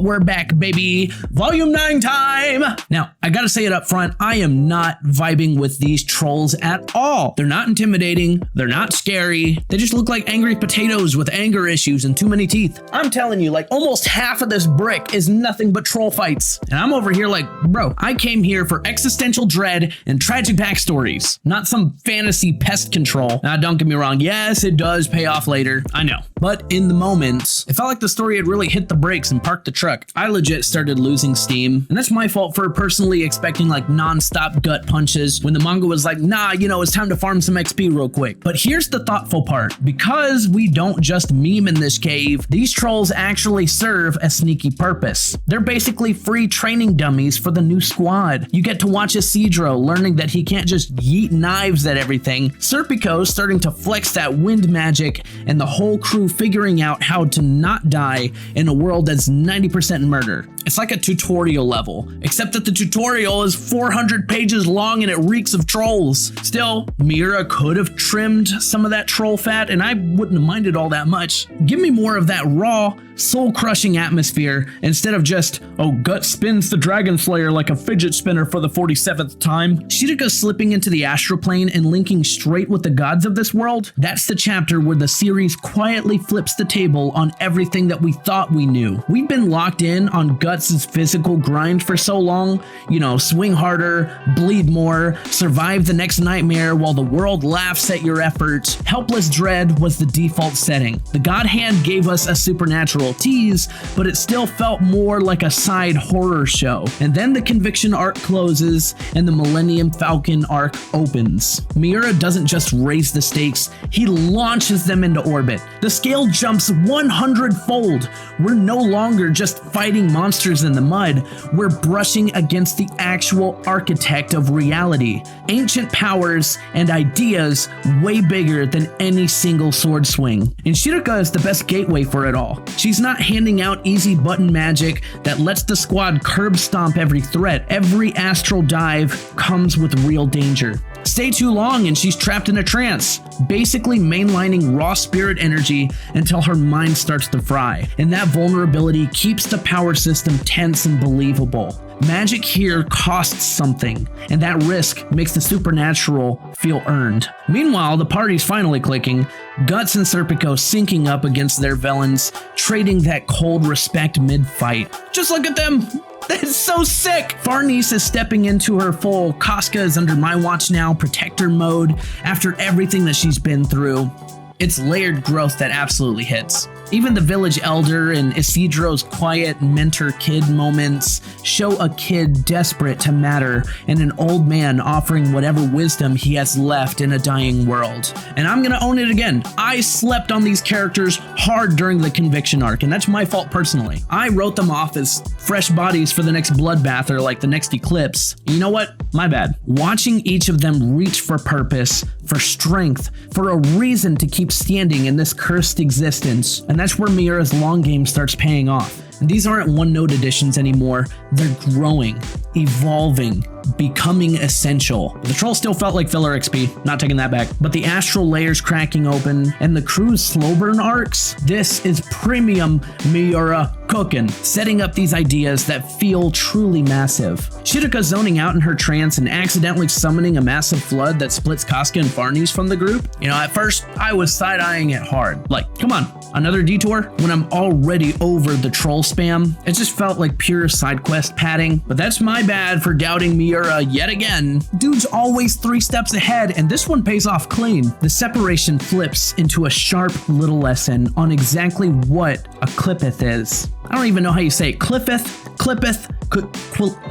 We're back, baby. Volume 9 time. Now, I gotta say it up front, I am not vibing with these trolls at all. They're not intimidating. They're not scary. They just look like angry potatoes with anger issues and too many teeth. I'm telling you, like almost half of this brick is nothing but troll fights. And I'm over here like, bro, I came here for existential dread and tragic backstories, not some fantasy pest control. Now, don't get me wrong. Yes, it does pay off later. I know. But in the moment, it felt like the story had really hit the brakes and parked the truck. I legit started losing steam, and that's my fault for personally expecting like non-stop gut punches when the manga was like, nah, you know, it's time to farm some XP real quick. But here's the thoughtful part. Because we don't just meme in this cave, these trolls actually serve a sneaky purpose. They're basically free training dummies for the new squad. You get to watch Isidro learning that he can't just yeet knives at everything, Serpico starting to flex that wind magic, and the whole crew figuring out how to not die in a world that's 90% murder. It's like a tutorial level, except that the tutorial is 400 pages long and it reeks of trolls. Still, Miura could have trimmed some of that troll fat and I wouldn't have minded all that much. Give me more of that raw, soul-crushing atmosphere instead of just, oh, Gut spins the Dragon Slayer like a fidget spinner for the 47th time. Shiraka slipping into the astral plane and linking straight with the gods of this world. That's the chapter where the series quietly flips the table on everything that we thought we knew. We've been locked in on Guts' physical grind for so long, you know, swing harder, bleed more, survive the next nightmare while the world laughs at your efforts. Helpless dread was the default setting. The God Hand gave us a supernatural tease, but it still felt more like a side horror show. And then the Conviction arc closes and the Millennium Falcon arc opens. Miura doesn't just raise the stakes, he launches them into orbit. The scale jumps 100-fold. We're no longer just fighting monsters in the mud, we're brushing against the actual architect of reality. Ancient powers and ideas way bigger than any single sword swing. And Shiraka is the best gateway for it all. She's not handing out easy button magic that lets the squad curb stomp every threat. Every astral dive comes with real danger. Stay too long and she's trapped in a trance, basically mainlining raw spirit energy until her mind starts to fry. And that vulnerability keeps the power system tense and believable. Magic here costs something, and that risk makes the supernatural feel earned. Meanwhile, the party's finally clicking, Guts and Serpico syncing up against their villains, trading that cold respect mid-fight. Just look at them! That's so sick! Farnese is stepping into her full Casca is under my watch now protector mode after everything that she's been through. It's layered growth that absolutely hits. Even the village elder and Isidro's quiet mentor-kid moments show a kid desperate to matter and an old man offering whatever wisdom he has left in a dying world. And I'm gonna own it again. I slept on these characters hard during the Conviction arc, and that's my fault personally. I wrote them off as fresh bodies for the next bloodbath or like the next eclipse. You know what? My bad. Watching each of them reach for purpose, for strength, for a reason to keep standing in this cursed existence, and that's where Miura's long game starts paying off. And these aren't one-note additions anymore, they're growing, evolving, becoming essential. The troll still felt like filler XP, not taking that back, but the astral layers cracking open and the crew's slow burn arcs, this is premium Miura cooking, setting up these ideas that feel truly massive. Shiraka zoning out in her trance and accidentally summoning a massive flood that splits Casca and Farnese from the group. You know, at first I was side-eyeing it hard. Like, come on, another detour when I'm already over the troll spam. It just felt like pure side quest padding, but that's my bad for doubting Miura yet again. Dude's always 3 steps ahead, and this one pays off clean. The separation flips into a sharp little lesson on exactly what a clippeth is. I don't even know how you say it. Clippeth,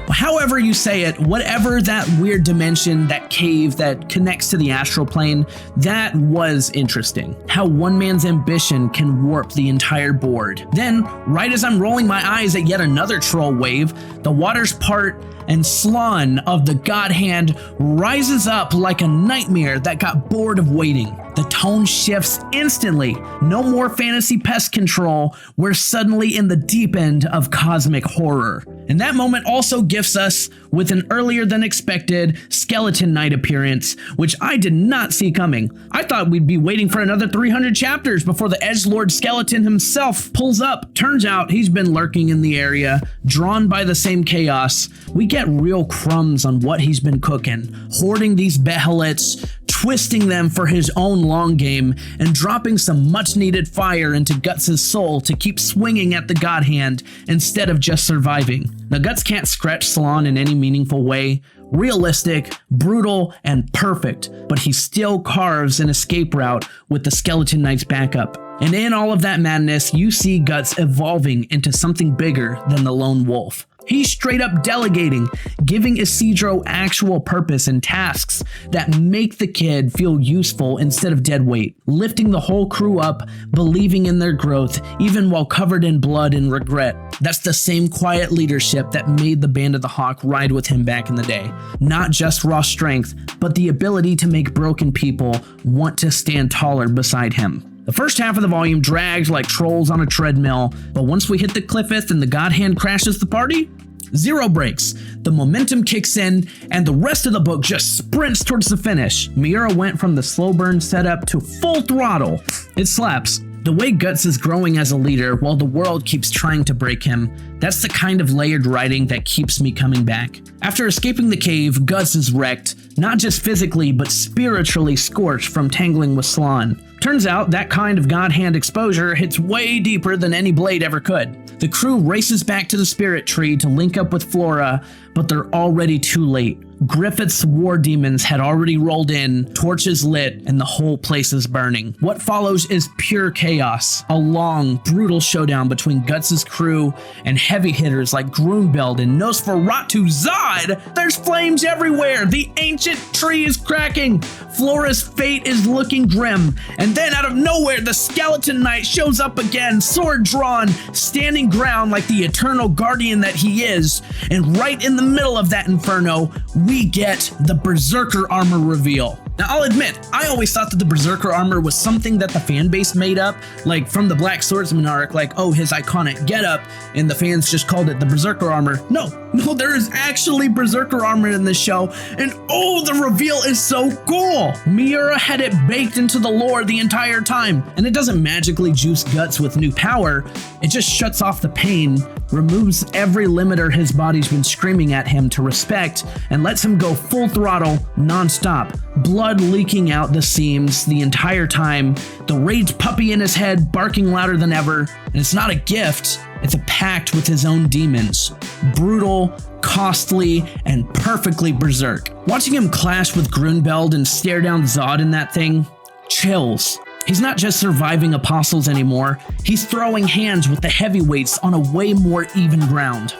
however you say it, whatever that weird dimension, that cave that connects to the astral plane, that was interesting. How one man's ambition can warp the entire board. Then, right as I'm rolling my eyes at yet another troll wave, the waters part and Slan of the God Hand rises up like a nightmare that got bored of waiting. the tone shifts instantly. No more fantasy pest control. We're suddenly in the deep end of cosmic horror. And that moment also gifts us with an earlier than expected Skeleton Knight appearance, which I did not see coming. I thought we'd be waiting for another 300 chapters before the Edgelord skeleton himself pulls up. Turns out he's been lurking in the area, drawn by the same chaos. We get real crumbs on what he's been cooking, hoarding these behelets, twisting them for his own long game, and dropping some much needed fire into Guts' soul to keep swinging at the God Hand instead of just surviving. Now Guts can't scratch Salon in any meaningful way. Realistic, brutal, and perfect, but he still carves an escape route with the Skeleton Knight's backup. And in all of that madness, you see Guts evolving into something bigger than the lone wolf. He's straight up delegating, giving Isidro actual purpose and tasks that make the kid feel useful instead of dead weight, lifting the whole crew up, believing in their growth, even while covered in blood and regret. That's the same quiet leadership that made the Band of the Hawk ride with him back in the day. Not just raw strength, but the ability to make broken people want to stand taller beside him. The first half of the volume drags like trolls on a treadmill, but once we hit the cliffeth and the God Hand crashes the party, zero breaks. The momentum kicks in, and the rest of the book just sprints towards the finish. Miura went from the slow burn setup to full throttle. It slaps. The way Guts is growing as a leader while the world keeps trying to break him, that's the kind of layered writing that keeps me coming back. After escaping the cave, Guts is wrecked, not just physically, but spiritually scorched from tangling with Salon. Turns out that kind of God Hand exposure hits way deeper than any blade ever could. The crew races back to the spirit tree to link up with Flora, but they're already too late. Griffith's war demons had already rolled in, torches lit, and the whole place is burning. What follows is pure chaos. A long, brutal showdown between Guts' crew and heavy hitters like Grunbeld and Nosferatu Zod. There's flames everywhere. The ancient tree is cracking. Flora's fate is looking grim. And then out of nowhere, the Skeleton Knight shows up again, sword drawn, standing ground like the eternal guardian that he is. And right in the middle of that inferno, we get the Berserker armor reveal. Now, I'll admit, I always thought that the Berserker armor was something that the fan base made up, like from the Black Swordsman arc, like, oh, his iconic getup, and the fans just called it the Berserker armor. No, there is actually Berserker armor in this show, and oh, the reveal is so cool! Miura had it baked into the lore the entire time, and it doesn't magically juice Guts with new power, it just shuts off the pain, removes every limiter his body's been screaming at him to respect, and lets him go full throttle, non-stop. Blood leaking out the seams the entire time, the rage puppy in his head barking louder than ever, and it's not a gift, it's a pact with his own demons. Brutal, costly, and perfectly berserk. Watching him clash with Grunbeld and stare down Zod in that thing, chills. He's not just surviving apostles anymore, he's throwing hands with the heavyweights on a way more even ground.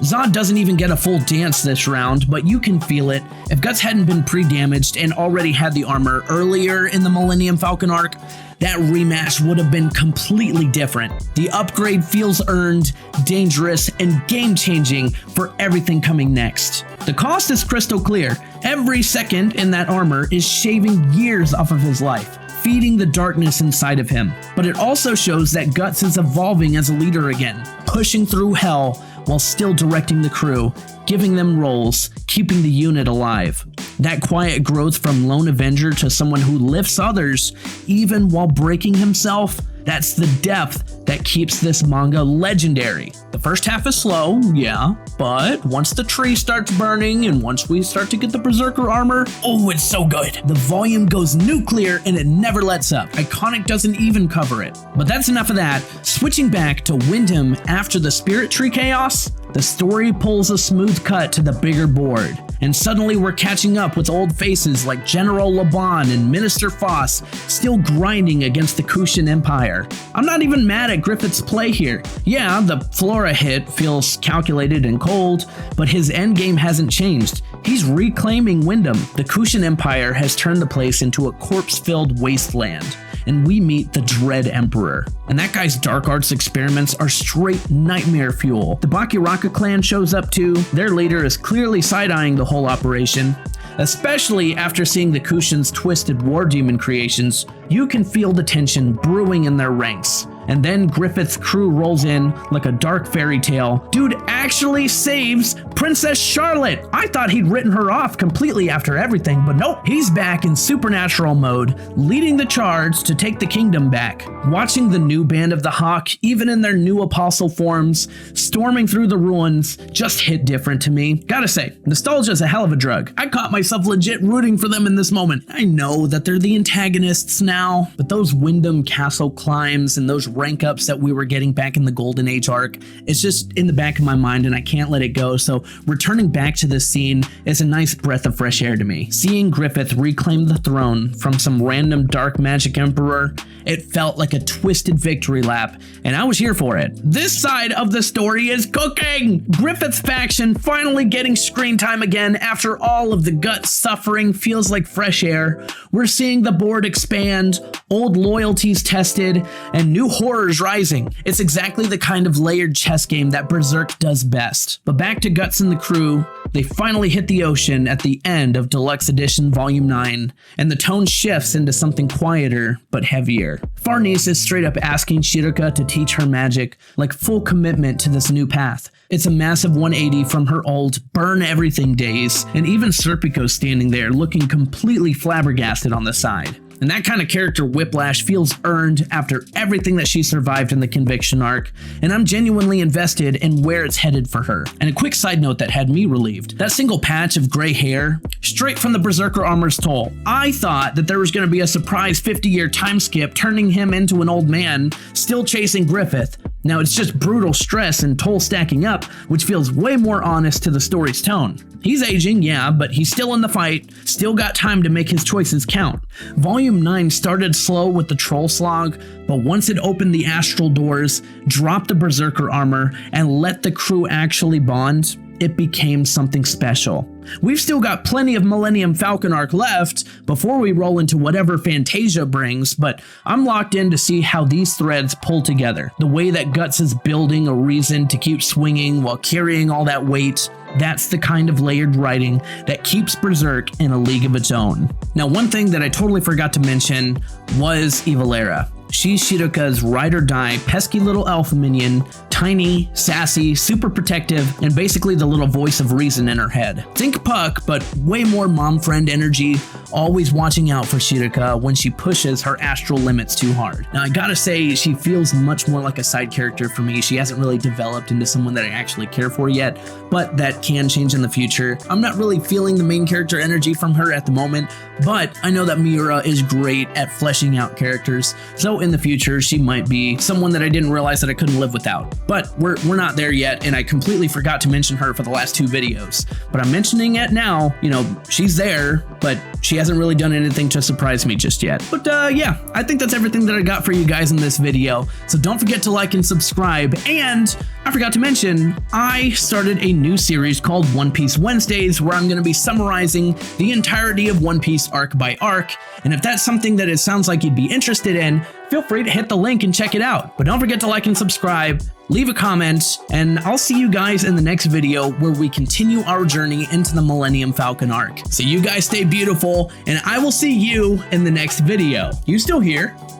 Zod doesn't even get a full dance this round, but you can feel it. If Guts hadn't been pre-damaged and already had the armor earlier in the Millennium Falcon Arc, that rematch would have been completely different. The upgrade feels earned, dangerous, and game-changing for everything coming next. The cost is crystal clear. Every second in that armor is shaving years off of his life, feeding the darkness inside of him. But it also shows that Guts is evolving as a leader again, pushing through hell while still directing the crew, giving them roles, keeping the unit alive. That quiet growth from lone avenger to someone who lifts others, even while breaking himself, that's the depth that keeps this manga legendary. The first half is slow, yeah, but once the tree starts burning and once we start to get the Berserker armor, oh, it's so good. The volume goes nuclear and it never lets up. Iconic doesn't even cover it. But that's enough of that. Switching back to Windham after the Spirit Tree chaos, the story pulls a smooth cut to the bigger board. And suddenly we're catching up with old faces like General Laban and Minister Foss, still grinding against the Kushan Empire. I'm not even mad at Griffith's play here. Yeah, the Flora hit feels calculated and cold, but his endgame hasn't changed. He's reclaiming Windham. The Kushan Empire has turned the place into a corpse-filled wasteland, and we meet the Dread Emperor. And that guy's dark arts experiments are straight nightmare fuel. The Bakiraka clan shows up too. Their leader is clearly side-eyeing the whole operation, especially after seeing the Kushan's twisted war demon creations. You can feel the tension brewing in their ranks. And then Griffith's crew rolls in like a dark fairy tale. Dude actually saves Princess Charlotte. I thought he'd written her off completely after everything, but nope. He's back in supernatural mode, leading the charge to take the kingdom back. Watching the new Band of the Hawk, even in their new apostle forms, storming through the ruins, just hit different to me. Gotta say, nostalgia's a hell of a drug. I caught myself legit rooting for them in this moment. I know that they're the antagonists now, but those Wyndham Castle climbs and those rank ups that we were getting back in the Golden Age arc, it's just in the back of my mind and I can't let it go. So returning back to this scene is a nice breath of fresh air to me. Seeing Griffith reclaim the throne from some random dark magic emperor, it felt like a twisted victory lap, and I was here for it. This side of the story is cooking! Griffith's faction finally getting screen time again after all of the gut suffering feels like fresh air. We're seeing the board expand, old loyalties tested, and new horrors rising. It's exactly the kind of layered chess game that Berserk does best. But back to Guts and the crew, they finally hit the ocean at the end of Deluxe Edition Volume 9, and the tone shifts into something quieter but heavier. Farnese is straight up asking Shiruka to teach her magic, like full commitment to this new path. It's a massive 180 from her old burn everything days, and even Serpico's standing there looking completely flabbergasted on the side. And that kind of character whiplash feels earned after everything that she survived in the Conviction arc, and I'm genuinely invested in where it's headed for her. And a quick side note that had me relieved, that single patch of gray hair, straight from the Berserker armor's toll. I thought that there was going to be a surprise 50-year time skip turning him into an old man, still chasing Griffith. Now it's just brutal stress and toll stacking up, which feels way more honest to the story's tone. He's aging, yeah, but he's still in the fight, still got time to make his choices count. Volume 9 started slow with the troll slog, but once it opened the astral doors, dropped the Berserker armor, and let the crew actually bond, it became something special. We've still got plenty of Millennium Falcon Arc left before we roll into whatever Fantasia brings, but I'm locked in to see how these threads pull together. The way that Guts is building a reason to keep swinging while carrying all that weight, that's the kind of layered writing that keeps Berserk in a league of its own. Now, one thing that I totally forgot to mention was Evalera. She's Shiruka's ride or die, pesky little alpha minion, tiny, sassy, super protective, and basically the little voice of reason in her head. Think Puck, but way more mom friend energy, always watching out for Shiruka when she pushes her astral limits too hard. Now I gotta say, she feels much more like a side character for me. She hasn't really developed into someone that I actually care for yet, but that can change in the future. I'm not really feeling the main character energy from her at the moment, but I know that Miura is great at fleshing out characters, so in the future she might be someone that I didn't realize that I couldn't live without. But we're not there yet, and I completely forgot to mention her for the last 2 videos. But I'm mentioning it now. You know, she's there, but she hasn't really done anything to surprise me just yet. But yeah, I think that's everything that I got for you guys in this video. So don't forget to like and subscribe. And I forgot to mention, I started a new series called One Piece Wednesdays, where I'm going to be summarizing the entirety of One Piece arc by arc. And if that's something that it sounds like you'd be interested in, feel free to hit the link and check it out. But don't forget to like and subscribe, leave a comment, and I'll see you guys in the next video where we continue our journey into the Millennium Falcon arc. So you guys stay beautiful, and I will see you in the next video. You still here?